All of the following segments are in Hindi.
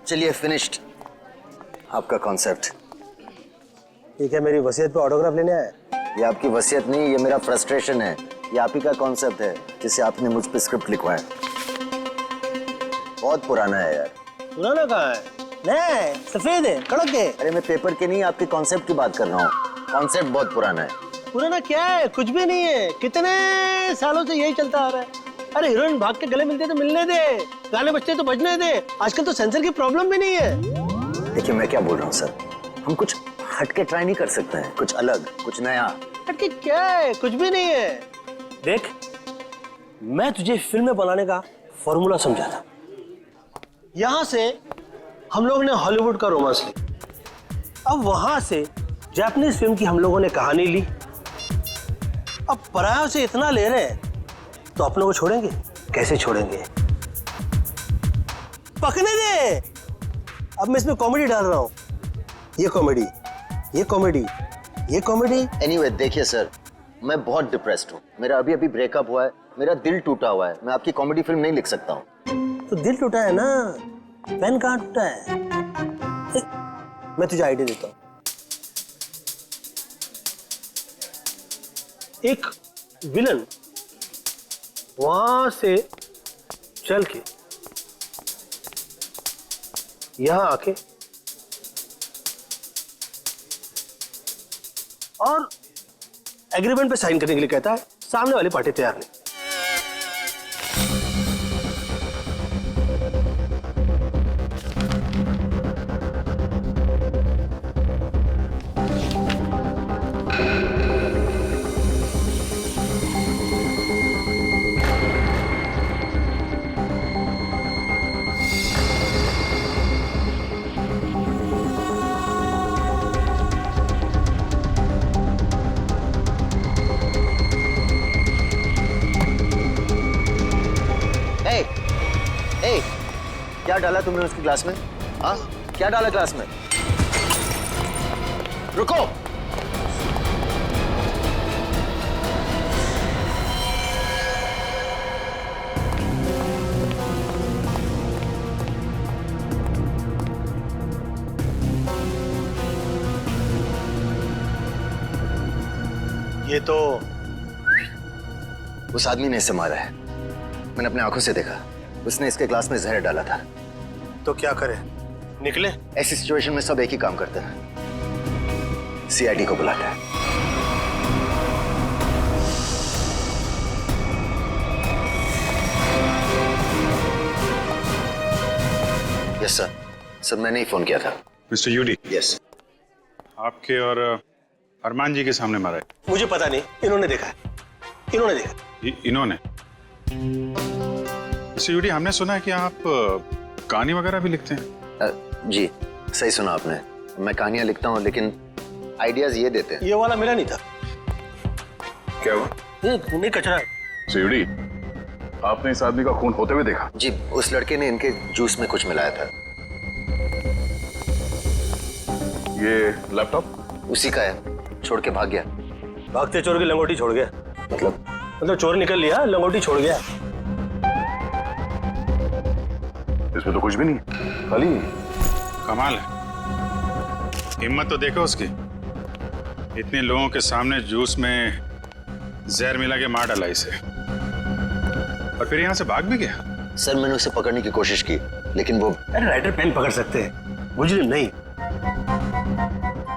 चलिए फिनिश्ड आपका कॉन्सेप्ट। ठीक है, मेरी वसीयत पे ऑटोग्राफ लेने आया? ये आपकी वसीयत नहीं, ये मेरा फ्रस्ट्रेशन है। ये आप ही का कॉन्सेप्ट है जिसे आपने मुझ पे स्क्रिप्ट लिखवाया। बहुत पुराना है यार। पुराना कहाँ है? नहीं, सफेद है, कड़क है। अरे मैं पेपर के नहीं, आपके कॉन्सेप्ट की बात कर रहा हूँ। कॉन्सेप्ट बहुत पुराना है। पुराना क्या है? कुछ भी नहीं है। कितने सालों से यही चलता आ रहा है। अरे हीरोइन भाग के गले मिलते तो मिलने दे, गाने बजते तो बजने दे। आजकल तो सेंसर की प्रॉब्लम भी नहीं है। देखिए मैं क्या बोल रहा हूँ सर, हम कुछ हटके ट्राई नहीं कर सकते हैं? कुछ अलग, कुछ नया। हटके क्या है? कुछ भी नहीं है। देख, मैं तुझे फिल्म बनाने का फॉर्मूला समझा था। यहां से हम लोग ने हॉलीवुड का रोमांस ली, अब वहां से जापानीज फिल्म की हम लोगों ने कहानी ली। अब परायों से इतना ले रहे हैं तो अपनों को छोड़ेंगे? कैसे छोड़ेंगे? पकने दे। अब मैं इसमें कॉमेडी डाल रहा हूं। ये कॉमेडी, ये कॉमेडी, ये कॉमेडी। एनीवे देखिए सर, मैं बहुत डिप्रेस्ड हूँ। मेरा अभी अभी ब्रेकअप हुआ है, मेरा दिल टूटा हुआ है। मैं आपकी कॉमेडी फिल्म नहीं लिख सकता हूँ। तो दिल टूटा है ना, पेन कहाँ टूटा है? मैं तुझे आइडिया देता हूँ। एक विलन वहां से चल के यहां आके और एग्रीमेंट पे साइन करने के लिए कहता है। सामने वाली पार्टी तैयार नहीं। क्या डाला तुमने उसके ग्लास में? हाँ, क्या डाला ग्लास में? रुको। ये तो उस आदमी ने इसे मारा है। मैंने अपने आंखों से देखा। उसने इसके ग्लास में जहर डाला था। तो क्या करे? निकले? ऐसी सिचुएशन में सब एक ही काम करते हैं, सीआईडी को बुलाते हैं। Yes sir. सर मैंने ही फोन किया था। Mister UD. यस। आपके और अरमान जी के सामने मारा है। मुझे पता नहीं, इन्होंने देखा है। इन्होंने देखा। इन्होंने? मिस्टर यूडी, हमने सुना है कि आप कहानी वगैरह भी लिखते हैं। जी सही सुना आपने। मैं कहानियां लिखता हूँ लेकिन आइडियाज ये देते हैं। ये वाला मेरा नहीं था। क्या हुआ? नहीं, कचरा है। मिस्टर यूडी, आपने इस आदमी का खून होते हुए देखा? जी, उस लड़के ने इनके जूस में कुछ मिलाया था। ये लैपटॉप? उसी का है, छोड़ के भाग गया। भागते चोर की लंगोटी छोड़ गया? मतलब चोर निकल लिया, लंगोटी छोड़ गया। इसमें तो कुछ भी नहीं, खाली। कमाल है, हिम्मत तो देखो उसकी। इतने लोगों के सामने जूस में जहर मिला के मार डाला इसे, और फिर यहाँ से भाग भी गया। सर मैंने उसे पकड़ने की कोशिश की लेकिन वो... अरे राइटर पेन पकड़ सकते हैं, मुजरिम नहीं।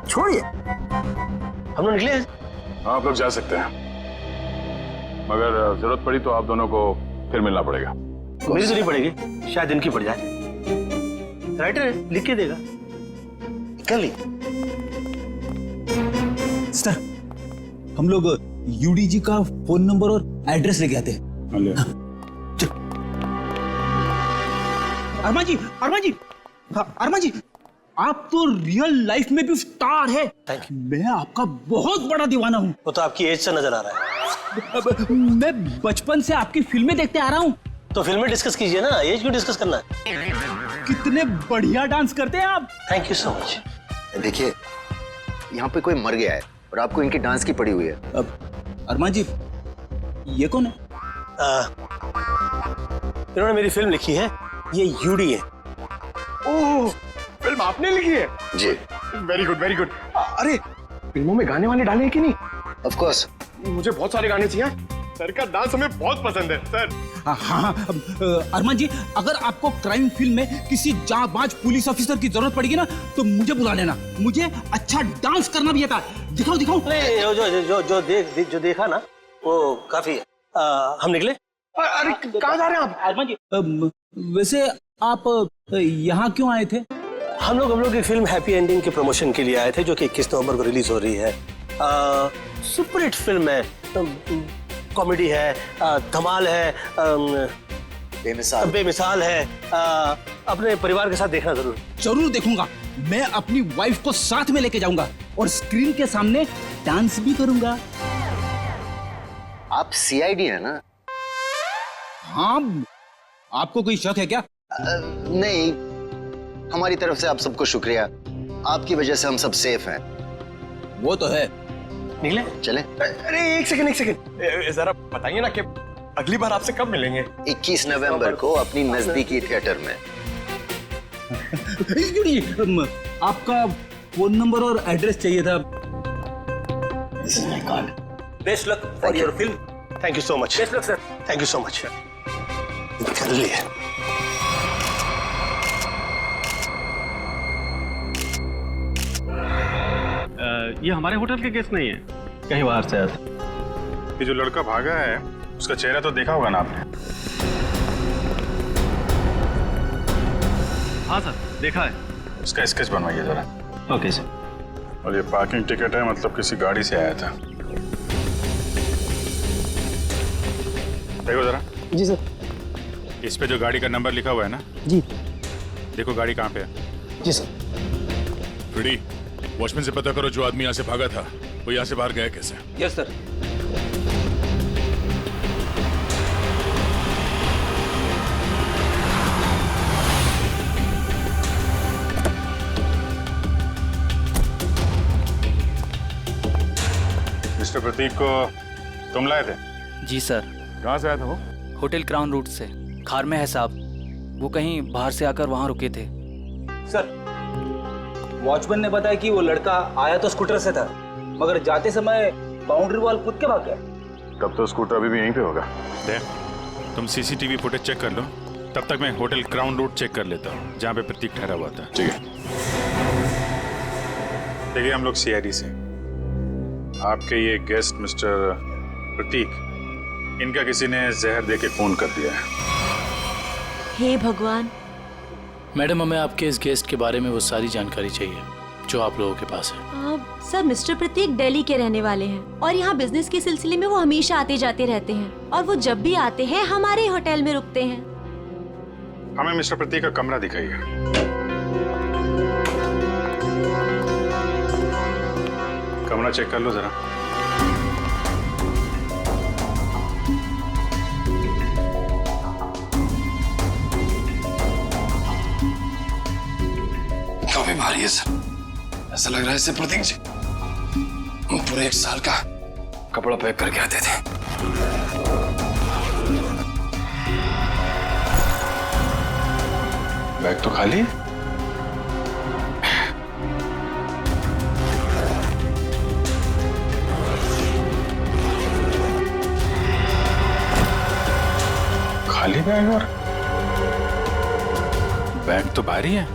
छोड़िए, हम लोग निकले। हाँ, आप लोग जा सकते हैं, मगर जरूरत पड़ी तो आप दोनों को फिर मिलना पड़ेगा। मेरी तो नहीं पड़ेगी, शायद इनकी पड़ जाए। राइटर है, लिख के देगा। कल ही सर, हम लोग यूडी जी का फोन नंबर और एड्रेस लेके आते हैं। अरमान जी, अरमान जी, अरमान जी, आप तो रियल लाइफ में भी स्टार है। मैं आपका बहुत बड़ा दीवाना हूँ। वो तो आपकी एज से नजर आ रहा है। मैं बचपन से आपकी फिल्में देखते आ रहा हूँ। तो फिल्में डिस्कस कीजिए ना, एज क्यों डिस्कस करना है? कितने बढ़िया डांस करते हैं आप। Thank you so much. देखिए, यहाँ पे कोई मर गया है और आपको इनकी डांस की पड़ी हुई है। अरमान जी, ये कौन है? इन्होंने मेरी फिल्म लिखी है, ये यूडी है। ओह, फिल्म आपने लिखी है? जी। Very good very good. अरे फिल्मों में गाने वाने डाले हैं कि नहीं? Of course. मुझे बहुत सारे गाने चाहिए। सर का डांस हमें बहुत पसंद है सर। हाँ, अरमान जी, अगर आपको क्राइम फिल्म में किसी जांबाज पुलिस ऑफिसर की जरूरत पड़ेगी ना तो मुझे बुला लेना। मुझे अच्छा डांस करना भी आता है। दिखाओ दिखाओ। अरे जो देखा ना वो काफी है। हम निकले। अरे कहाँ जा रहे हैं आप? अरमान जी, वैसे आप यहाँ क्यों आए थे? हम लोग की फिल्म हैप्पी एंडिंग के प्रमोशन के लिए आए थे, जो कि 21 नवंबर को रिलीज हो रही है। सुपर हिट फिल्म है, कॉमेडी है, धमाल है, बेमिसाल है। अपने परिवार के साथ देखना जरूर देखूंगा। मैं अपनी वाइफ को साथ में लेके जाऊंगा और स्क्रीन के सामने डांस भी करूंगा। आप सीआईडी है ना? हाँ, आपको कोई शक है क्या? नहीं, हमारी तरफ से आप सबको शुक्रिया। आपकी वजह से हम सब सेफ हैं। वो तो है। निकले। चलें? अरे एक सेकंड जरा बताइए ना कि अगली बार आपसे कब मिलेंगे? 21 नवंबर को अपनी नजदीकी थिएटर में। आपका फोन नंबर और एड्रेस चाहिए था। This is my card. Best luck for your film. Thank you so much. Best luck sir. Thank you so much. कर लिए। ये हमारे होटल के गेस्ट नहीं है, कहीं बाहर से आया था। ये जो लड़का भागा है उसका चेहरा तो देखा होगा ना आपने? हाँ सर, देखा है। उसका स्केच बनवाइए जरा। Okay sir. और ये पार्किंग टिकट है, मतलब किसी गाड़ी से आया था। देखो जरा। जी सर। इस पे जो गाड़ी का नंबर लिखा हुआ है ना? जी। देखो गाड़ी कहाँ पे है। जी सर। फ्रेडी, वॉचमैन से पता करो जो आदमी यहाँ से भागा था वो यहाँ से बाहर गया कैसे। Yes sir. मिस्टर प्रतीक को तुम लाए थे? जी सर। कहाँ से आया था वो? होटल क्राउन रूट से। खार में है साहब। वो कहीं बाहर से आकर वहाँ रुके थे। सर, वॉचमैन ने बताया कि वो लड़का आया तो स्कूटर से था, मगर जाते समय बाउंड्री वॉल कूद के भाग गया। तब तो स्कूटर अभी भी यहीं पे होगा। देख, तुम सीसीटीवी फुटेज चेक कर लो, तब तक मैं होटल क्राउन रूट चेक कर लेता हूँ जहाँ पे प्रतीक ठहरा हुआ था। ठीक है। देखिए हम लोग सीआईडी से, आपके ये गेस्ट मिस्टर प्रतीक, इनका किसी ने जहर दे के खून कर दिया है। हे भगवान। मैडम, हमें आपके इस गेस्ट के बारे में वो सारी जानकारी चाहिए जो आप लोगों के पास है। सर, मिस्टर प्रतीक दिल्ली के रहने वाले हैं और यहाँ बिजनेस के सिलसिले में वो हमेशा आते जाते रहते हैं और वो जब भी आते हैं हमारे होटल में रुकते हैं। हमें मिस्टर प्रतीक का कमरा दिखाइए। कमरा चेक कर लो जरा। काफी भारी है सर। ऐसा लग रहा है इससे प्रतीक जी पूरे 1 साल का कपड़ा पैक करके आते थे। बैग तो खाली है। खाली बैग और बैग तो भारी है।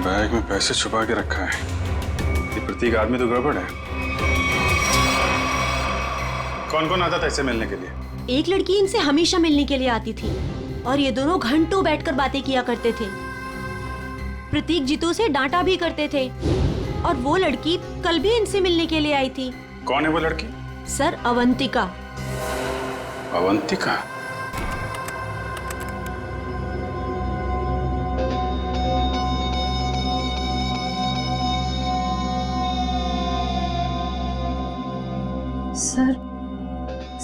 बैग में पैसे छुपा के रखा है। ये प्रतीक आदमी तो गड़बड़ है। कौन कौन आता था इससे मिलने के लिए? एक लड़की इनसे हमेशा मिलने के लिए आती थी और ये दोनों घंटों बैठकर बातें किया करते थे। प्रतीक जीतू से डांटा भी करते थे और वो लड़की कल भी इनसे मिलने के लिए आई थी। कौन है वो लड़की? सर, अवंतिका। अवंतिका?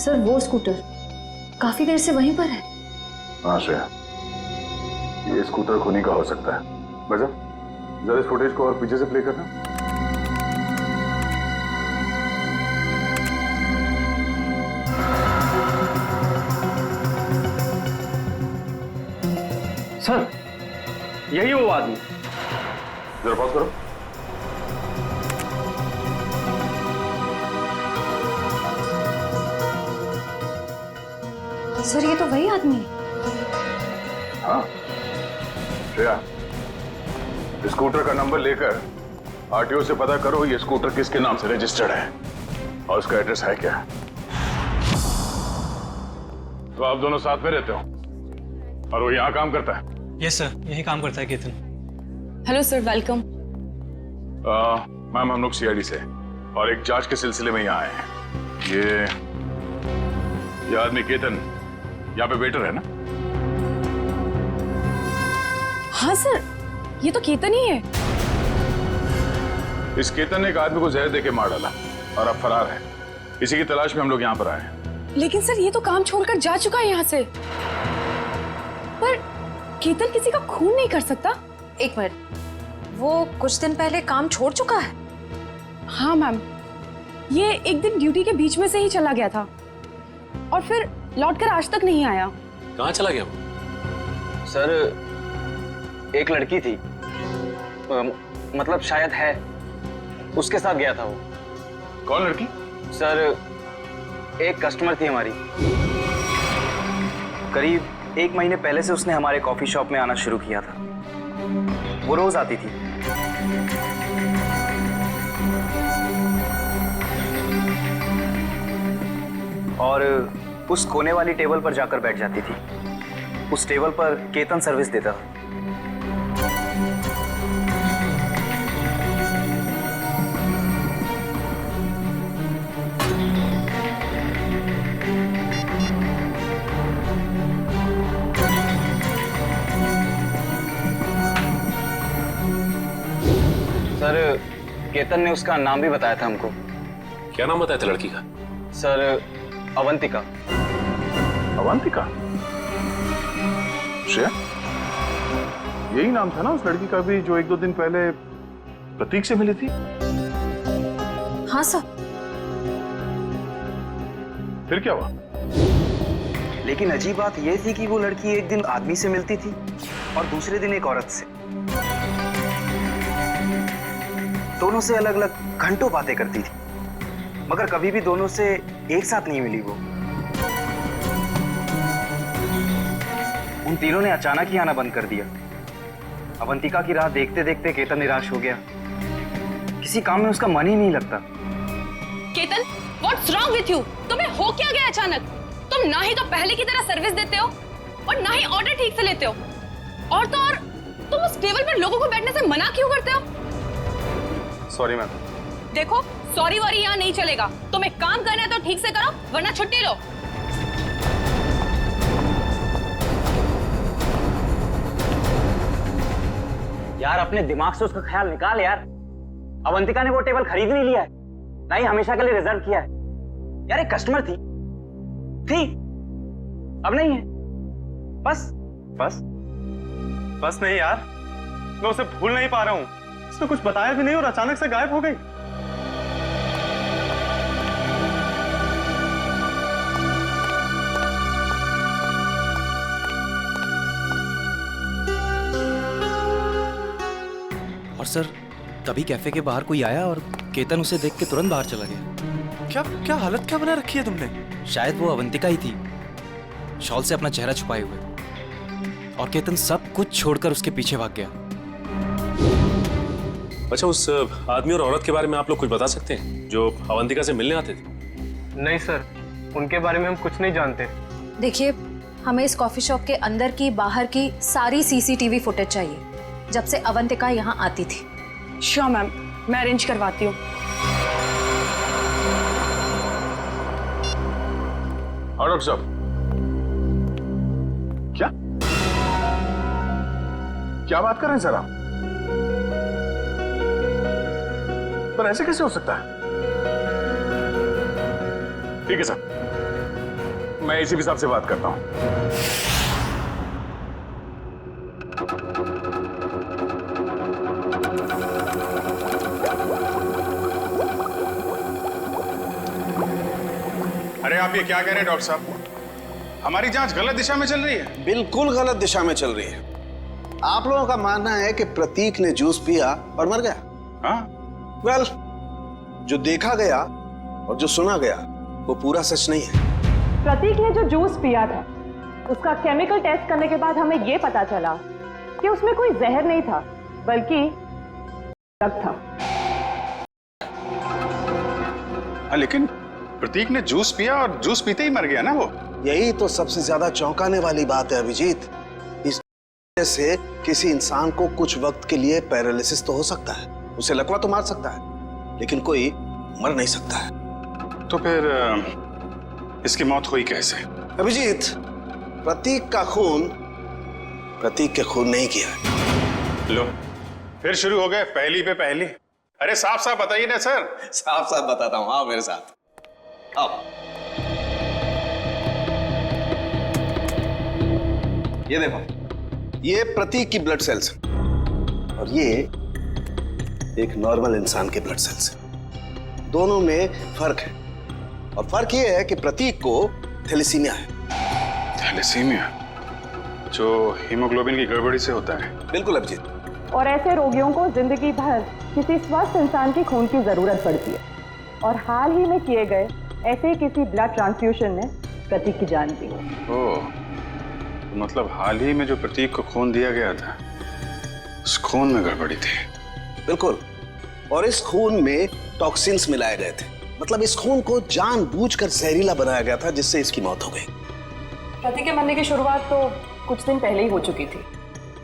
सर वो स्कूटर काफी देर से वहीं पर है। हाँ श्रेया, ये स्कूटर खुनी का हो सकता है। बजा, जरा इस फुटेज को और पीछे से प्ले करना। सर, यही वो आदमी। जरा पॉज करो। सर ये तो वही आदमी है। हाँ श्रेया, स्कूटर का नंबर लेकर आरटीओ से पता करो ये स्कूटर किसके नाम से रजिस्टर्ड है और उसका एड्रेस है क्या। तो आप दोनों साथ में रहते हो और वो यहाँ काम करता है? यस सर, यही काम करता है Ketan. Hello sir, welcome. Ma'am, हम लोग सीआईडी से और एक जांच के सिलसिले में यहाँ आए हैं। ये आदमी केतन यहाँ पे वेटर है ना? हाँ सर, ये तो केतन ही है। इस केतन ने एक आदमी को जहर देके मार डाला और अब फरार है। इसी की तलाश में हम लोग यहाँ पर आए हैं। लेकिन सर ये तो काम छोड़कर जा चुका है यहाँ से। पर केतन किसी का खून नहीं कर सकता। एक मिनट, वो कुछ दिन पहले काम छोड़ चुका है? हाँ मैम, ये एक दिन ड्यूटी के बीच में से ही चला गया था और फिर लौटकर आज तक नहीं आया। कहाँ चला गया वो? सर, एक लड़की थी, मतलब शायद है, उसके साथ गया था वो। कौन लड़की? सर, एक कस्टमर थी हमारी। करीब 1 महीने पहले से उसने हमारे कॉफी शॉप में आना शुरू किया था। वो रोज आती थी। और उस कोने वाली टेबल पर जाकर बैठ जाती थी। उस टेबल पर केतन सर्विस देता था। सर, केतन ने उसका नाम भी बताया था हमको। क्या नाम बताया था लड़की का? सर, अवंतिका। अवंतिका? श्रेया, यही नाम था ना उस लड़की का भी जो 1-2 दिन पहले प्रतीक से मिली थी? हाँ सर। फिर क्या हुआ? लेकिन अजीब बात यह थी कि वो लड़की एक दिन आदमी से मिलती थी और दूसरे दिन एक औरत से। दोनों से अलग अलग घंटों बातें करती थी, मगर कभी भी दोनों से एक साथ नहीं मिली वो। उन तीनों ने अचानक ही आना बंद कर दिया। अवंतिका की राह देखते देखते केतन निराश हो गया। किसी काम में उसका मन ही नहीं लगता। Ketan, what's wrong with you? तुम्हें हो क्या गया अचानक? तुम ना ही तो पहले की तरह सर्विस देते हो और ना ही ऑर्डर ठीक से लेते हो। और तो और तुम उस टेबल पर लोगों को बैठने से मना क्यों करते हो? Sorry ma'am. देखो, सॉरी वॉरी यहाँ नहीं चलेगा। तुम्हें काम करना है तो ठीक से करो, वरना छुट्टी लो। यार, अपने दिमाग से उसका ख्याल निकाल यार। अवंतिका ने वो टेबल खरीद नहीं लिया है, ना ही हमेशा के लिए रिजर्व किया है। यार, एक कस्टमर थी, अब नहीं है। बस नहीं यार, मैं उसे भूल नहीं पा रहा हूँ। उसने कुछ बताया भी नहीं और अचानक से गायब हो गई। और सर, तभी कैफे के बाहर कोई आया और केतन उसे देख के तुरंत बाहर चला गया। क्या हालत क्या बना रखी है तुमने? शायद वो अवंतिका ही थी, शॉल से अपना चेहरा छुपाए हुए। और केतन सब कुछ छोड़कर उसके पीछे भाग गया। अच्छा, उस आदमी और औरत के बारे में आप लोग कुछ बता सकते हैं जो अवंतिका से मिलने आते थे? नहीं सर, उनके बारे में हम कुछ नहीं जानते। देखिए, हमें इस कॉफी शॉप के अंदर की बाहर की सारी सीसीटीवी फुटेज चाहिए जब से अवंतिका यहाँ आती थी। श्योर मैम, मैं अरेंज करवाती हूँ। डॉक्टर साहब, क्या बात कर रहे हैं सर आप? पर ऐसे कैसे हो सकता है? ठीक है सर, मैं एसीपी साहब से बात करता हूं। अरे आप ये क्या कह रहे हैं डॉक्टर साहब? हमारी जांच गलत दिशा में चल रही है। बिल्कुल गलत दिशा में चल रही है। आप लोगों का मानना है कि प्रतीक ने जूस पिया और मर गया। हाँ? वेल, जो देखा गया और जो सुना गया वो पूरा सच नहीं है। प्रतीक ने जो जूस पिया था उसका केमिकल टेस्ट करने के बाद हमें यह पता चला कि उसमें कोई जहर नहीं था बल्कि ड्रग था। हाँ, लेकिन प्रतीक ने जूस पिया और जूस पीते ही मर गया ना वो। यही तो सबसे ज्यादा चौंकाने वाली बात है अभिजीत। इस से किसी इंसान को कुछ वक्त के लिए पैरालिसिस तो हो सकता है, उसे लकवा तो मार सकता है, लेकिन कोई मर नहीं सकता है। तो फिर इसकी मौत हुई कैसे? अभिजीत, प्रतीक का खून प्रतीक के खून नहीं किया है। लो, फिर शुरू हो गए पहली पे पहली। अरे साफ साफ बताइए ना सर। साफ साफ बताता हूं, आओ मेरे साथ आओ। ये देखो, ये प्रतीक की ब्लड सेल्स और ये एक नॉर्मल इंसान के ब्लड सेल्स। दोनों में फर्क है और फर्क ये है कि प्रतीक को थैलेसीमिया है। थैलेसीमिया जो हीमोग्लोबिन की गड़बड़ी से होता है? बिल्कुल अभिजीत। और ऐसे रोगियों को जिंदगी भर किसी स्वस्थ इंसान की खून की जरूरत पड़ती है और हाल ही में किए गए ऐसे ही किसी ब्लड ट्रांसफ्यूजन ने प्रतीक की जान दी। ओह, मतलब हाल ही में जो प्रतीक को खून दिया गया था उस खून में गड़बड़ी थी। बिल्कुल, और इस खून में टॉक्सिन्स मिलाए गए थे। मतलब इस खून को जानबूझकर जहरीला बनाया गया था जिससे इसकी मौत हो गई। प्रतीक के मरने की शुरुआत तो कुछ दिन पहले ही हो चुकी थी।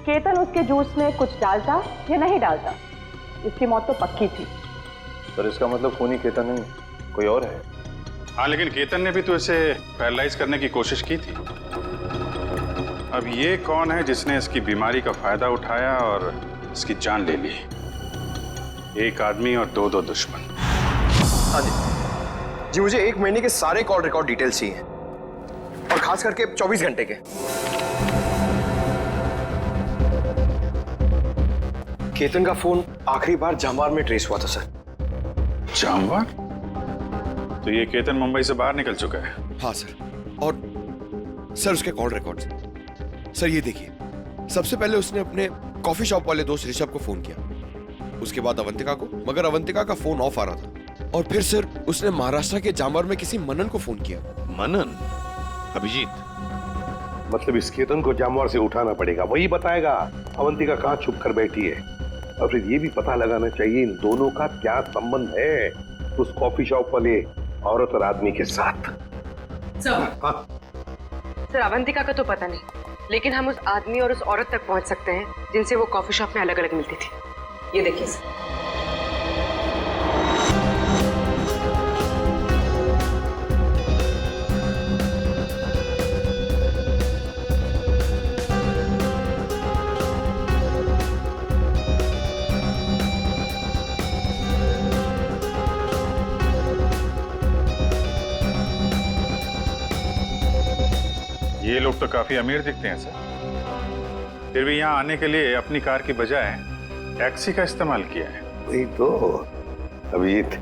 केतन उसके जूस में कुछ डालता या नहीं डालता, इसकी मौत तो पक्की थी। सर इसका मतलब खूनी केतन नहीं, कोई और है। हाँ, लेकिन केतन ने भी तो इसे पैरालाइज करने की कोशिश की थी। अब ये कौन है जिसने इसकी बीमारी का फायदा उठाया और इसकी जान ले ली? एक आदमी और दो दुश्मन। हाँ जी, मुझे 1 महीने के सारे कॉल रिकॉर्ड डिटेल्स चाहिए और खास करके 24 घंटे के। केतन का फोन आखिरी बार जामवार में ट्रेस हुआ था सर। जामवार? तो ये केतन मुंबई से बाहर निकल चुका है? हाँ सर, और सर उसके कॉल रिकॉर्ड्स सर ये देखिए। सबसे पहले उसने अपने कॉफी शॉप वाले दोस्त ऋषभ को फोन किया, उसके बाद अवंतिका को, मगर अवंतिका का फोन ऑफ आ रहा था। और फिर सर उसने महाराष्ट्र के जामवार में किसी मनन को फोन किया। मनन? अभिजीत, मतलब इस केतन को जामवार से उठाना पड़ेगा, वही बताएगा अवंतिका कहाँ छुप कर बैठी है। और फिर ये भी पता लगाना चाहिए इन दोनों का क्या संबंध है उस कॉफी शॉप वाले औरत और आदमी के साथ। हाँ। सर अवंतिका का तो पता नहीं, लेकिन हम उस आदमी और उस औरत तक पहुंच सकते हैं जिनसे वो कॉफी शॉप में अलग अलग मिलती थी। ये देखिए सर। ये लोग तो काफी अमीर दिखते हैं सर, फिर भी यहाँ आने के लिए अपनी कार की बजाय टैक्सी का इस्तेमाल किया है। वही तो अभिजीत,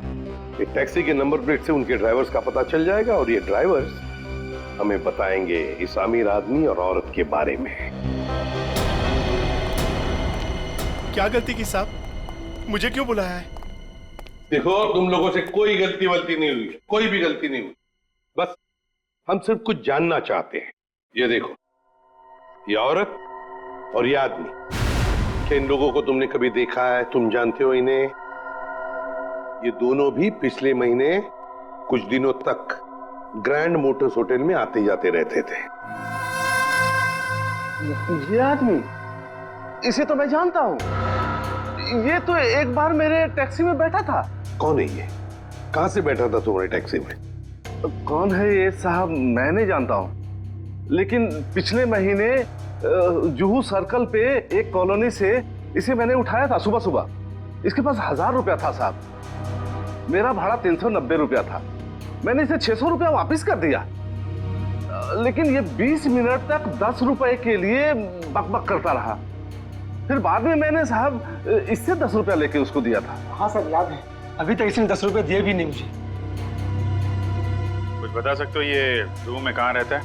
एक टैक्सी के नंबर प्लेट से उनके ड्राइवर्स का पता चल जाएगा और ये ड्राइवर्स हमें बताएंगे इस अमीर आदमी और औरत के बारे में। क्या गलती की साहब, मुझे क्यों बुलाया है? देखो, तुम लोगों से कोई गलती वलती नहीं हुई, कोई भी गलती नहीं हुई। बस हम सिर्फ कुछ जानना चाहते हैं। ये देखो, ये औरत और ये आदमी, क्या इन लोगों को तुमने कभी देखा है? तुम जानते हो इन्हें? ये दोनों भी पिछले महीने कुछ दिनों तक ग्रैंड मोटर्स होटल में आते जाते रहते थे। ये आदमी, इसे तो मैं जानता हूँ। ये तो एक बार मेरे टैक्सी में बैठा था। कौन है ये? कहां से बैठा था तुम्हारे टैक्सी में? कौन है ये साहब, मैं नहीं जानता हूँ, लेकिन पिछले महीने जुहू सर्कल पे एक कॉलोनी से इसे मैंने उठाया था सुबह सुबह। इसके पास 1000 रुपया था साहब। मेरा भाड़ा 390 रुपया था। मैंने इसे 600 रुपया वापस कर दिया, लेकिन ये 20 मिनट तक 10 रुपए के लिए बकबक करता रहा। फिर बाद में मैंने साहब इससे 10 रुपया लेके उसको दिया था। हाँ सर, याद है। अभी तक इसने 10 रुपए दिए भी नहीं मुझे। कुछ बता सकते हो ये रूम में कहाँ रहता है?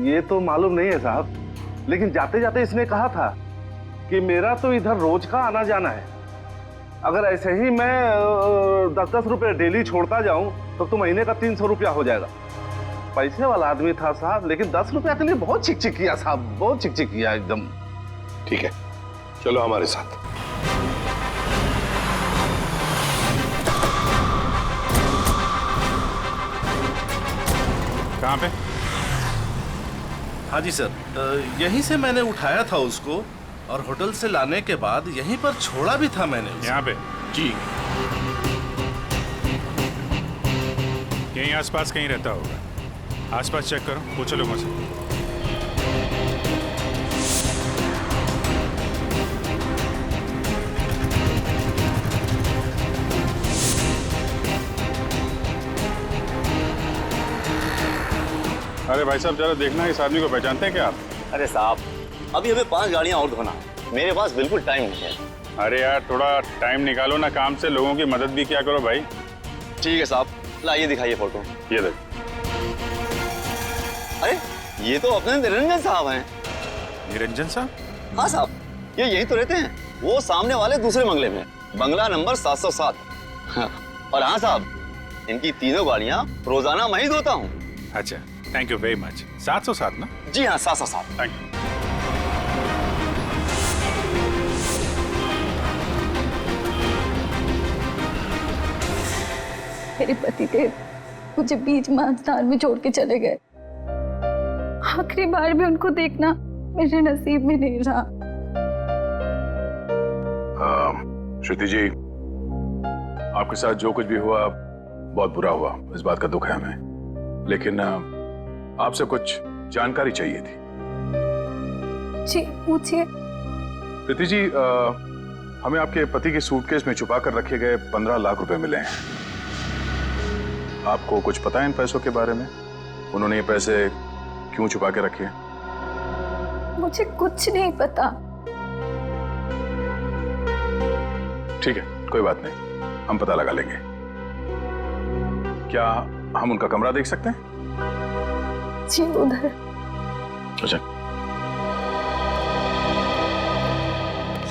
ये तो मालूम नहीं है साहब, लेकिन जाते जाते इसने कहा था कि मेरा तो इधर रोज का आना जाना है। अगर ऐसे ही मैं 10-10 रुपए डेली छोड़ता जाऊं तो महीने का 300 रुपया हो जाएगा। पैसे वाला आदमी था साहब, लेकिन 10 रुपया के लिए बहुत चिक किया साहब, बहुत चिक किया एकदम। ठीक है, चलो हमारे साथ। कहाँ पे? हाँ जी सर, यहीं से मैंने उठाया था उसको और होटल से लाने के बाद यहीं पर छोड़ा भी था मैंने उसे। यहाँ पे? जी। यहीं आसपास कहीं रहता होगा। आसपास चेक करो, पूछो लोगों से। अरे भाई साहब, जरा देखना इस आदमी को पहचानते हैं क्या आप? अरे साहब, अभी हमें 5 गाड़ियां और धोना है। मेरे पास बिल्कुल टाइम नहीं है। अरे यार, थोड़ा टाइम निकालो ना काम से, लोगों की मदद भी क्या करो भाई। ठीक है साहब, लाइए दिखाइए फोटो। ये देख। अरे ये तो अपने निरंजन साहब हैं। निरंजन साहब? हाँ साहब, ये यहीं तो रहते हैं। वो सामने वाले दूसरे बंगले में, बंगला नंबर 707। और हाँ साहब, इनकी तीनों गाड़ियां रोजाना मैं ही धोता हूँ। अच्छा, थैंक यू वेरी मच। 707 ना? जी हाँ, 707। Thank you. मेरे पति देव मुझे बीच मांझधार में छोड़ के चले गए। आखिरी बार भी उनको देखना मेरे नसीब में नहीं रहा। श्रुति जी, आपके साथ जो कुछ भी हुआ बहुत बुरा हुआ, इस बात का दुख है हमें, लेकिन आपसे कुछ जानकारी चाहिए थी। जी पूछिए। प्रीति जी, हमें आपके पति के सूटकेस में छुपा कर रखे गए 15 लाख रुपए मिले हैं। आपको कुछ पता है इन पैसों के बारे में? उन्होंने ये पैसे क्यों छुपा के रखे हैं? मुझे कुछ नहीं पता। ठीक है, कोई बात नहीं, हम पता लगा लेंगे। क्या हम उनका कमरा देख सकते हैं? जी उधर। अच्छा।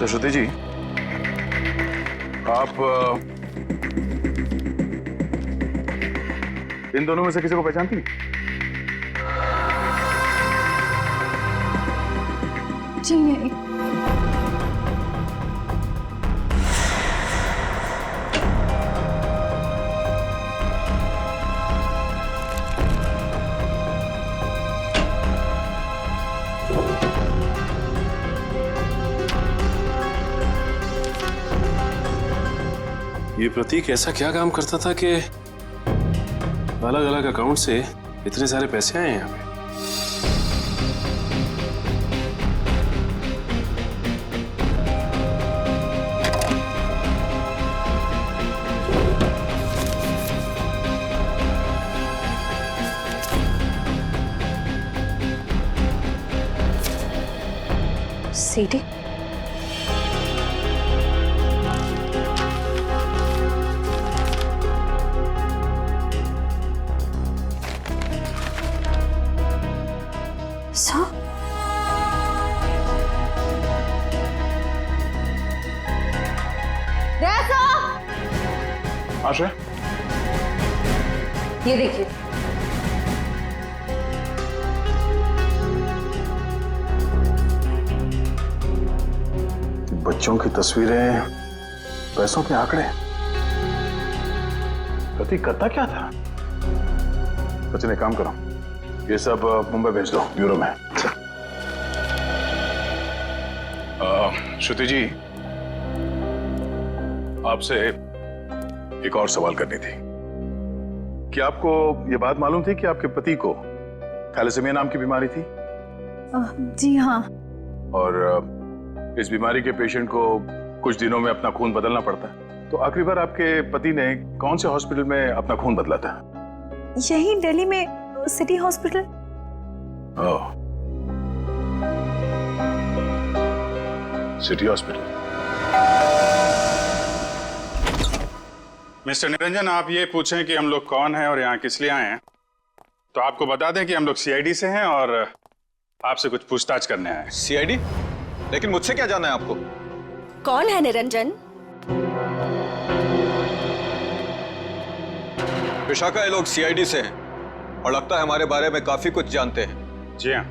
श्रुति जी, आप इन दोनों में से किसी को पहचानती हैं? जी नहीं। ये प्रतीक ऐसा क्या काम करता था कि अलग अलग अकाउंट से इतने सारे पैसे आए यहाँ पे? सीडी? आशा, ये देखिए, बच्चों की तस्वीरें, पैसों के आंकड़े। प्रतीक करता क्या था? सचिन, एक काम करो, ये सब मुंबई भेज दो ब्यूरो में। श्रुति जी, आपसे एक और सवाल करनी थी। क्या आपको यह बात मालूम थी कि आपके पति को थैलेसीमिया नाम की बीमारी थी? जी हाँ। और इस बीमारी के पेशेंट को कुछ दिनों में अपना खून बदलना पड़ता है। तो आखिरी बार आपके पति ने कौन से हॉस्पिटल में अपना खून बदला था? यही दिल्ली में सिटी हॉस्पिटल। ओह, सिटी हॉस्पिटल। मिस्टर निरंजन, आप ये पूछें कि हम लोग कौन हैं और यहाँ किस लिए आए हैं, तो आपको बता दें कि हम लोग सीआईडी से हैं और आपसे कुछ पूछताछ करने आए हैं। सीआईडी? लेकिन मुझसे क्या जाना है आपको? कौन है निरंजन? विशाखा, ये लोग सीआईडी से हैं और लगता है हमारे बारे में काफी कुछ जानते हैं। जी हाँ,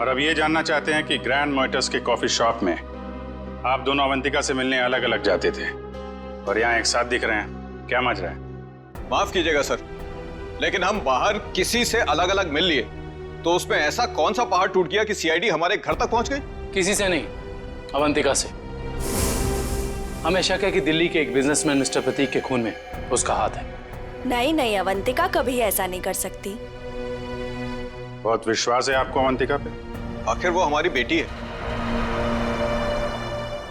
और अब ये जानना चाहते हैं कि ग्रैंड मोटर्स के कॉफी शॉप में आप दोनों अवंतिका से मिलने अलग अलग जाते थे और यहाँ एक साथ दिख रहे हैं, क्या मजा है? माफ कीजिएगा सर, लेकिन हम बाहर किसी से अलग अलग मिल लिए तो उसमें ऐसा कौन सा पहाड़ टूट गया कि सीआईडी हमारे घर तक पहुंच गई? किसी से नहीं, अवंतिका से। हमें शक है कि दिल्ली के एक बिजनेसमैन मिस्टर प्रतीक के खून में उसका हाथ है। नहीं नहीं, अवंतिका कभी ऐसा नहीं कर सकती। बहुत विश्वास है आपको अवंतिका पे? आखिर वो हमारी बेटी है।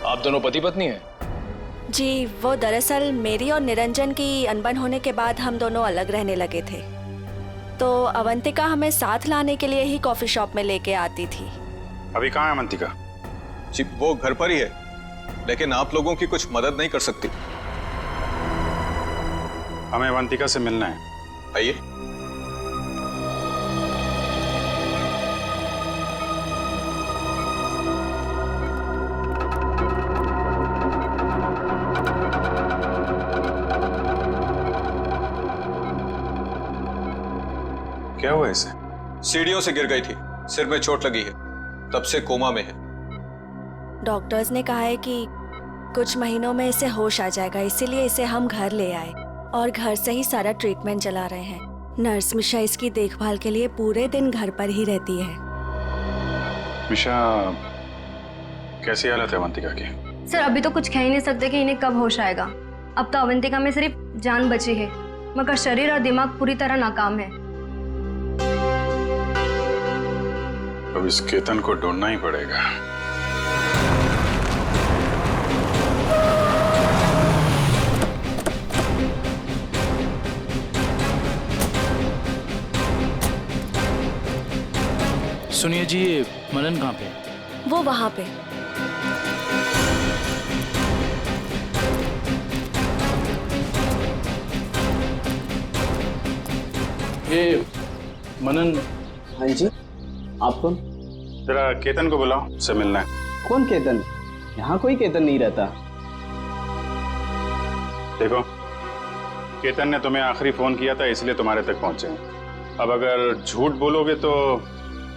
आप दोनों पति पत्नी हैं? जी, वो दरअसल मेरी और निरंजन की अनबन होने के बाद हम दोनों अलग रहने लगे थे, तो अवंतिका हमें साथ लाने के लिए ही कॉफी शॉप में लेके आती थी। अभी कहाँ है अवंतिका? जी, वो घर पर ही है, लेकिन आप लोगों की कुछ मदद नहीं कर सकती। हमें अवंतिका से मिलना है। आइए। क्या हुआ इसे? सीढ़ियों से गिर गई थी, सिर में चोट लगी है, तब से कोमा में है। डॉक्टर्स ने कहा है कि कुछ महीनों में इसे होश आ जाएगा, इसीलिए इसे हम घर ले आए और घर से ही सारा ट्रीटमेंट चला रहे हैं। नर्स मिशा इसकी देखभाल के लिए पूरे दिन घर पर ही रहती है। मिशा, कैसी हालत है अवंतिका की? सर, अभी तो कुछ कह ही नहीं सकते कि इन्हें कब होश आएगा। अब तो अवंतिका में सिर्फ जान बची है, मगर शरीर और दिमाग पूरी तरह नाकाम है। अब इस केतन को ढूंढना ही पड़ेगा। सुनिए जी, ये मनन कहाँ पे? वो वहाँ पे। ये मनन। हाँ जी, आप कौन? जरा केतन को बुलाओ, उससे मिलना है। कौन केतन? यहाँ कोई केतन नहीं रहता। देखो, केतन ने तुम्हें आखिरी फोन किया था, इसलिए तुम्हारे तक पहुंचे हैं। अब अगर झूठ बोलोगे तो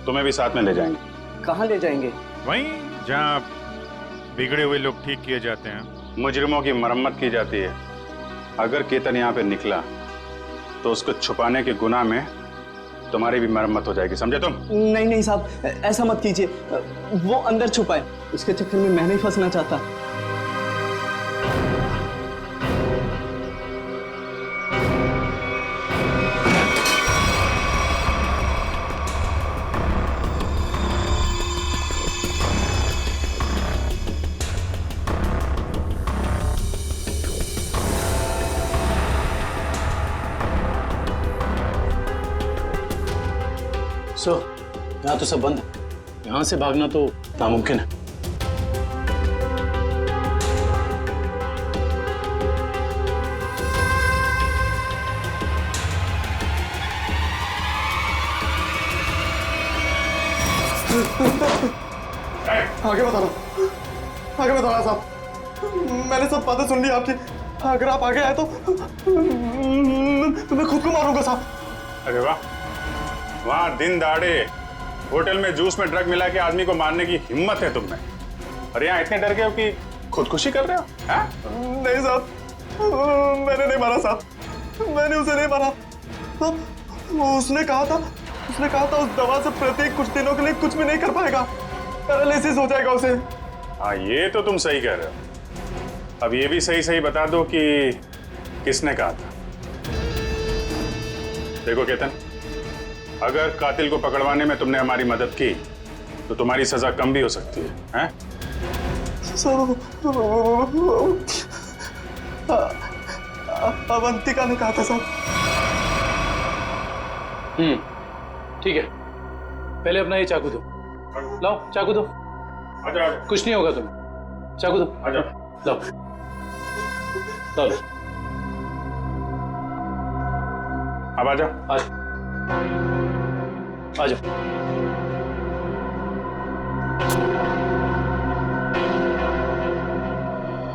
तुम्हें भी साथ में ले जाएंगे। कहाँ ले जाएंगे? वहीं जहाँ बिगड़े हुए लोग ठीक किए जाते हैं, मुजरिमों की मरम्मत की जाती है। अगर केतन यहाँ पे निकला तो उसको छुपाने के गुनाह में तुम्हारी भी मरम्मत हो जाएगी, समझे तुम? नहीं नहीं साहब, ऐसा मत कीजिए। वो अंदर छुपा है, उसके चक्कर में मैं नहीं फंसना चाहता। सो, यहाँ तो सब बंद है, यहाँ से भागना तो नामुमकिन है। आगे बता रहा, आगे बता रहा साहब, मैंने सब बातें सुन ली आपकी। अगर आप आगे आए तो मैं खुद को मारूंगा साहब। अरे वाह, वहाँ दिन दहाड़े होटल में जूस में ड्रग मिला के आदमी को मारने की हिम्मत है तुम में, और यहाँ इतने डर गए हो कि खुदकुशी कर रहे हो? नहीं साहब, मैंने नहीं मारा साहब, मैंने उसे नहीं मारा। उसने कहा था उस दवा से प्रतीक कुछ दिनों के लिए कुछ भी नहीं कर पाएगा, पैरालिसिस हो जाएगा उसे। हाँ, ये तो तुम सही कह रहे हो। अब ये भी सही सही बता दो कि किसने कहा था। देखो केतन, अगर कातिल को पकड़वाने में तुमने हमारी मदद की तो तुम्हारी सजा कम भी हो सकती है, हैं? अवंतिका ने कहा था साहब। ठीक है, पहले अपना ये चाकू दो। लाओ चाकू दो। आजा। कुछ नहीं होगा तुम्हें। चाकू दो। आजा। लाओ लाओ। अब आजा। आजा।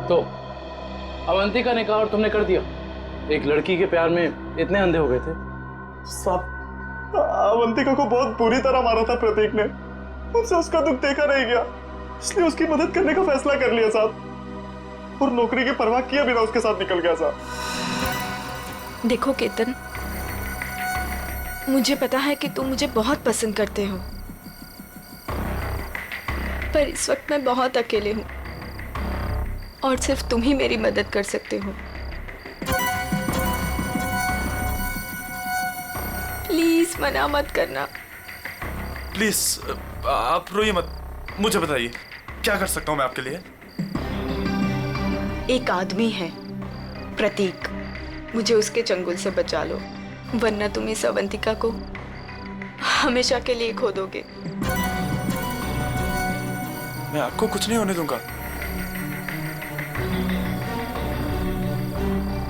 तो अवंतिका ने कहा और तुमने कर दिया। एक लड़की के प्यार में इतने अंधे हो गए थे। साहब, अवंतिका को बहुत बुरी तरह मारा था प्रतीक ने। मुझसे उसका दुख देखा नहीं गया, इसलिए उसकी मदद करने का फैसला कर लिया साहब, और नौकरी की परवाह किए बिना उसके साथ निकल गया साहब। देखो केतन, मुझे पता है कि तुम मुझे बहुत पसंद करते हो, पर इस वक्त मैं बहुत अकेले हूँ और सिर्फ तुम ही मेरी मदद कर सकते हो। प्लीज मना मत करना। प्लीज आप रोइए मत, मुझे बताइए क्या कर सकता हूँ मैं आपके लिए। एक आदमी है प्रतीक, मुझे उसके चंगुल से बचा लो, वरना तुम इस अवंतिका को हमेशा के लिए खो दोगे। मैं आपको कुछ नहीं होने दूंगा।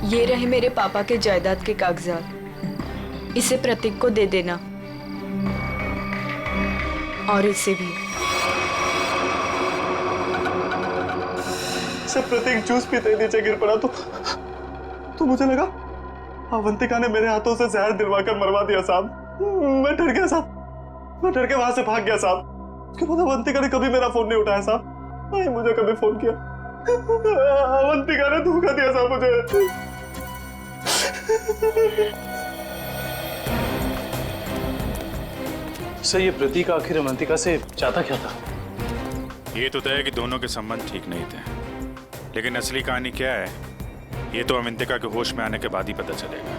ये रहे मेरे पापा के जायदाद के कागजात, इसे प्रतीक को दे देना, और इसे भी। जब प्रतीक जूस पीते नीचे गिर पड़ा तो मुझे लगा अवंतिका ने मेरे हाथों से जहर दिलवाकर मरवा दिया साहब। मैं डर गया साहब, मैं डर के वहां से भाग गया साहब। उसके बाद अवंतिका ने कभी मेरा फोन नहीं उठाया साहब, नहीं मुझे कभी फोन किया। अवंतिका ने धोखा दिया साहब मुझे। सर, ये प्रतीक आखिर अवंतिका से चाहता क्या था? ये तो तय है कि दोनों के संबंध ठीक नहीं थे, लेकिन असली कहानी क्या है ये तो अवंतिका के होश में आने के बाद ही पता चलेगा।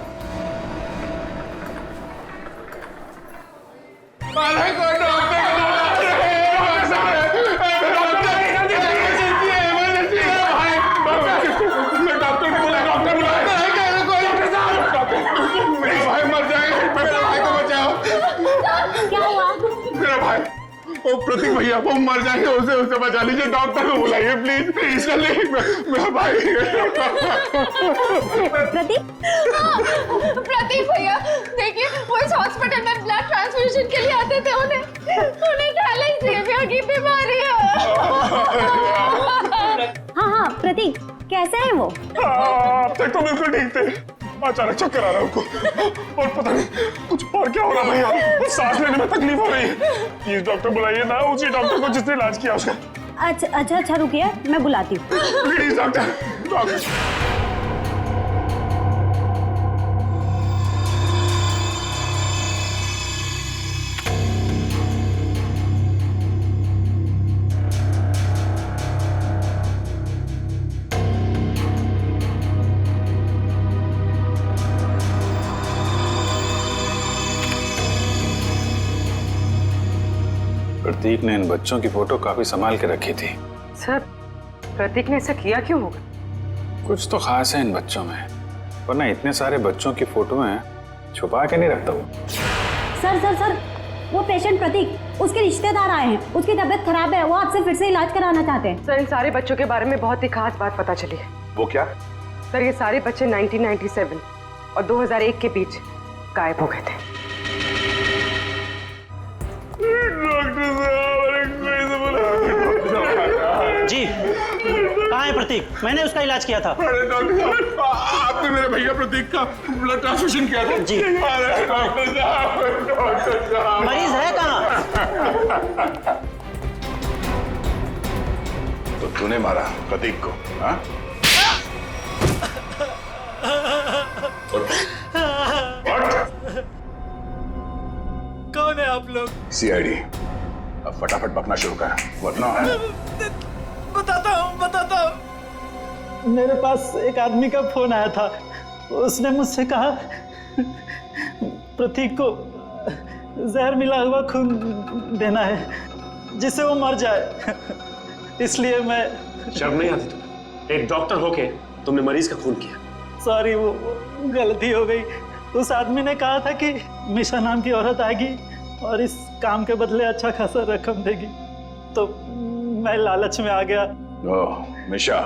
प्रतीक भैया वो मर जाएंगे, उसे बचा लीजिए, डॉक्टर को बुलाइए प्लीज प्लीज। मेरा भाई। प्रतीक भैया देखिए, वो इस हॉस्पिटल में ब्लड ट्रांसफ्यूजन के लिए आते थे, उन्हें थैलेसीमिया की बीमारी है। हाँ प्रतीक, कैसे है वो? अब तक तो बिल्कुल ठीक थे, अचानक चक्कर आ रहा है उनको, और पता नहीं कुछ और क्या हो रहा भैया, सांस लेने में तकलीफ हो रही है। प्लीज डॉक्टर बुलाइए ना, उसी डॉक्टर को जिसने इलाज किया उसका। अच्छा रुकिए, मैं बुलाती हूँ। Please doctor. प्रतीक ने इन बच्चों की फोटो काफी संभाल के रखी थी। सर, प्रतीक ने ऐसा किया क्यों होगा? कुछ तो खास है इन बच्चों में, वरना इतने सारे बच्चों की फोटो हैं छुपा के नहीं रखता वो। सर, वो पेशेंट प्रतीक, उसके रिश्तेदार आए हैं, उसकी तबीयत खराब है, वो आपसे फिर से इलाज कराना चाहते हैं। सर, इन सारे बच्चों के बारे में बहुत ही खास बात पता चली है। वो क्या? सर, ये सारे बच्चे 1997 और 2001 के बीच गायब हो गए थे। जी, कहाँ है प्रतीक? मैंने उसका इलाज किया था। अरे डॉक्टर साहब, आपने मेरे भैया प्रतीक का ब्लड ट्रांसफ्यूजन किया था? जी। अरे डॉक्टर साहब, मरीज है कहाँ? तो तूने मारा प्रतीक को? हाँ? कौन है आप लोग? सीआईडी। अब फटाफट बकना शुरू कर, वरना बताता हूँ। मेरे पास एक आदमी का फोन आया था, उसने मुझसे कहा प्रतीक को जहर मिला हुआ खून देना है जिससे वो मर जाए। इसलिए मैं। शर्म नहीं आती तुम्हें? एक डॉक्टर होके तुमने मरीज का खून किया। सॉरी, वो गलती हो गई। उस आदमी ने कहा था कि मिशा नाम की औरत आएगी और इस काम के बदले अच्छा खासा रकम देगी, तो मैं लालच में आ गया। ओह मिशा।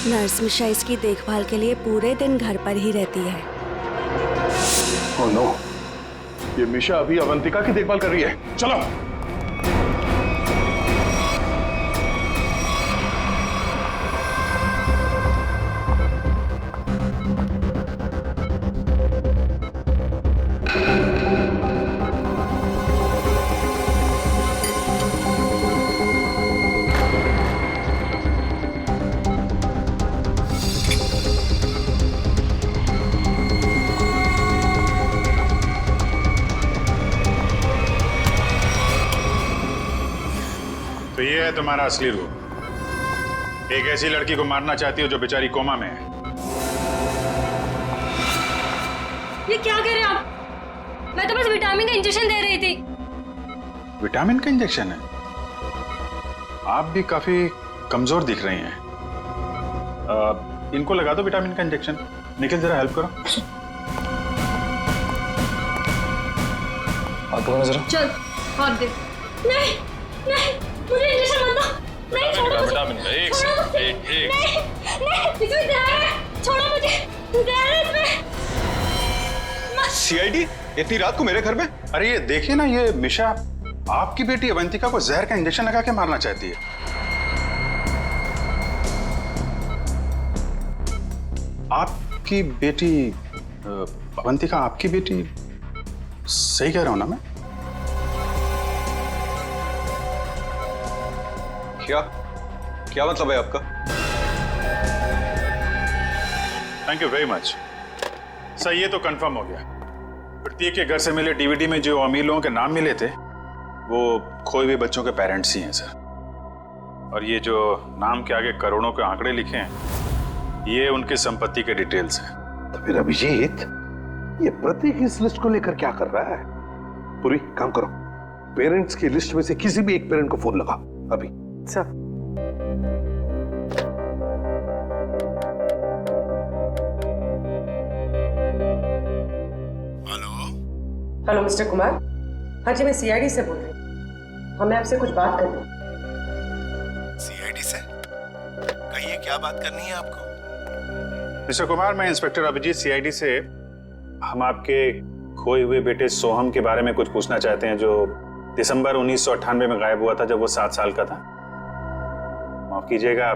नर्स मिशा इसकी देखभाल के लिए पूरे दिन घर पर ही रहती है। ओह नो, ये मिशा अभी अवंतिका की देखभाल कर रही है। चलो। तो ये है तुम्हारा असली रूप। एक ऐसी लड़की को मारना चाहती हो जो बेचारी कोमा में है। ये क्या कह रहे हैं आप? मैं तो बस विटामिन का इंजेक्शन दे रही थी। विटामिन का इंजेक्शन है? आप भी काफी कमजोर दिख रही हैं। इनको लगा दो विटामिन का इंजेक्शन। निखिल जरा हेल्प करो। आप जरा चल हाथ दे। नहीं नहीं, मुझे इंजेक्शन मत दो। नहीं छोड़ो मुझे। विटामिन का एक नहीं नहीं, इसमें जहर है। छोड़ो मुझे, जहर है इसमें। सीआईडी इतनी रात को मेरे घर में? अरे ये देखिए ना, ये मिशा आपकी बेटी अवंतिका को जहर का इंजेक्शन लगा के मारना चाहती है। आपकी बेटी अवंतिका, आपकी बेटी? सही कह रहा हूं ना मैं? क्या क्या मतलब है आपका? Thank you very much sir. ये तो कंफर्म हो गया। प्रतीक के घर से मिले डीवीडी में जो अमीर लोगों के नाम मिले थे वो खोए हुए बच्चों के पेरेंट्स ही हैं सर। और ये जो नाम के आगे करोड़ों के आंकड़े लिखे हैं ये उनकी संपत्ति के डिटेल्स हैं। तो फिर अभिजीत, ये प्रतीक इस लिस्ट को लेकर क्या कर रहा है? पूरी काम करो, पेरेंट्स की लिस्ट में से किसी भी एक पेरेंट को फोन लगा अभी। Sir hello mister Kumar. हाँ जी, मैं सीआईडी से बोल रही हूँ। हमें आपसे कुछ बात करनी है। सीआईडी से? कहिए, क्या बात करनी है आपको? मिस्टर कुमार, मैं इंस्पेक्टर अभिजीत सीआईडी से। हम आपके खोए हुए बेटे सोहम के बारे में कुछ पूछना चाहते हैं, जो दिसंबर 1998 में गायब हुआ था जब वो 7 साल का था। माफ कीजिएगा,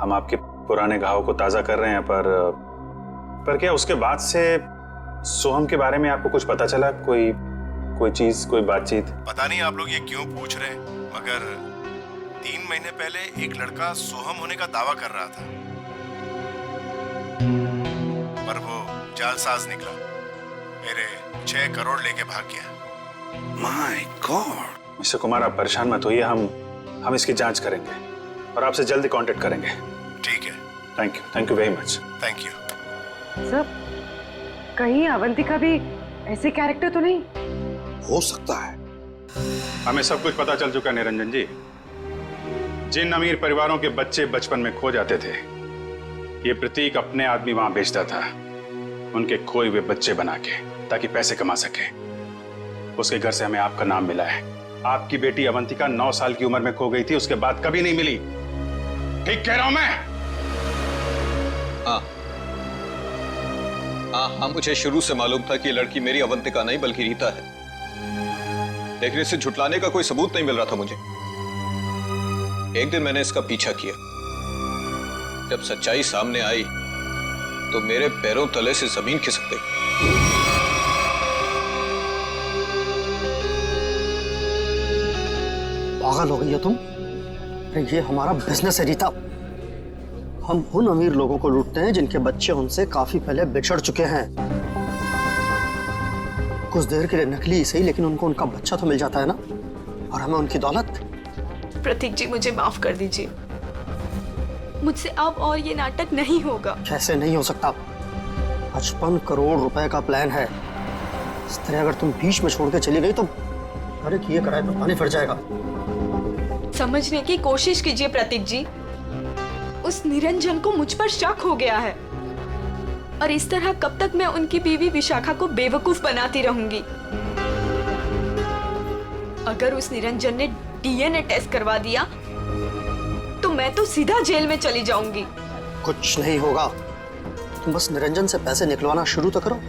हम आपके पुराने घाव को ताजा कर रहे हैं, पर क्या उसके बाद से सोहम के बारे में आपको कुछ पता चला? कोई चीज, कोई बातचीत? पता नहीं आप लोग ये क्यों पूछ रहे हैं, मगर 3 महीने पहले एक लड़का सोहम होने का दावा कर रहा था, पर वो जालसाज निकला। मेरे 6 करोड़ लेके भाग गया। My God. मिस्टर कुमार, आप परेशान मत होइए, हम इसकी जांच करेंगे और आपसे जल्दी कांटेक्ट करेंगे। ठीक है। Thank you very much. Thank you. Sir, कहीं अवंतिका भी ऐसे कैरेक्टर तो नहीं? हो सकता है। हमें सब कुछ पता चल चुका निरंजन जी। जिन अमीर परिवारों के बच्चे बचपन में खो जाते थे, ये प्रतीक अपने आदमी वहां बेचता था, उनके खोए हुए बच्चे बना के, ताकि पैसे कमा सके। उसके घर से हमें आपका नाम मिला है। आपकी बेटी अवंतिका 9 साल की उम्र में खो गई थी, उसके बाद कभी नहीं मिली। ठीक कह रहा हूं मैं? हाँ, मुझे शुरू से मालूम था कि ये लड़की मेरी अवंतिका नहीं बल्कि रीता है, लेकिन इसे झुटलाने का कोई सबूत नहीं मिल रहा था मुझे। एक दिन मैंने इसका पीछा किया। जब सच्चाई सामने आई तो मेरे पैरों तले से जमीन खिसक गई। पागल हो गई हो तुम? अरे ये हमारा बिजनेस है रीता। हम उन अमीर लोगों को लूटते हैं जिनके बच्चे उनसे काफी पहले बिछड़ चुके हैं। कुछ देर के लिए नकली सही, लेकिन उनको उनका बच्चा तो मिल जाता है ना, और हमें उनकी दौलत। प्रतीक जी, मुझे माफ कर दीजिए। मुझसे अब और ये नाटक नहीं होगा। कैसे नहीं हो सकता? 55 करोड़ रुपए का प्लान है, इस तरह अगर तुम बीच में छोड़ के चली गई तो अरे किए कराए तो पानी फट जाएगा। समझने की कोशिश कीजिए प्रतीक जी, उस निरंजन को मुझ पर शक हो गया है और इस तरह कब तक मैं उनकी बीवी विशाखा को बेवकूफ बनाती रहूंगी। अगर उस निरंजन ने डीएनए टेस्ट करवा दिया तो मैं तो सीधा जेल में चली जाऊंगी। कुछ नहीं होगा, तुम बस निरंजन से पैसे निकलवाना शुरू तो करो।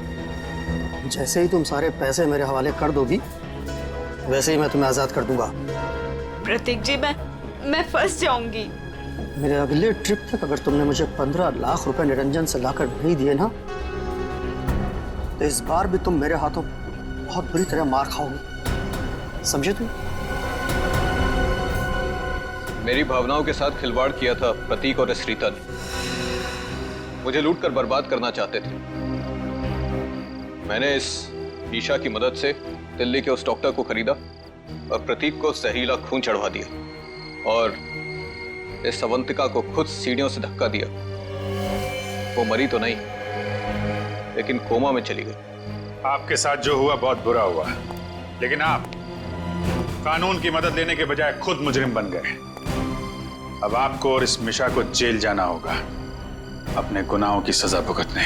जैसे ही तुम सारे पैसे मेरे हवाले कर दोगी वैसे ही मैं तुम्हें आजाद कर दूंगा। प्रतीक जी मैं फंस जाऊंगी। मेरे अगले ट्रिप तक अगर तुमने मुझे 15 लाख रुपए निरंजन से लाकर नहीं दिए ना तो इस बार भी तुम मेरे हाथों बहुत बुरी तरह मार खाओगी, समझे तुम? मेरी भावनाओं के साथ खिलवाड़ किया था प्रतीक और इस रीता ने। मुझे लूट कर बर्बाद करना चाहते थे। मैंने इस ईशा की मदद से दिल्ली के उस डॉक्टर को खरीदा और प्रतीक को जहरीला खून चढ़वा दिया और इस अवंतिका को खुद सीढ़ियों से धक्का दिया। वो मरी तो नहीं लेकिन कोमा में चली गई। आपके साथ जो हुआ बहुत बुरा हुआ, लेकिन आप कानून की मदद लेने के बजाय खुद मुजरिम बन गए। अब आपको और इस मिशा को जेल जाना होगा अपने गुनाहों की सजा भुगतने।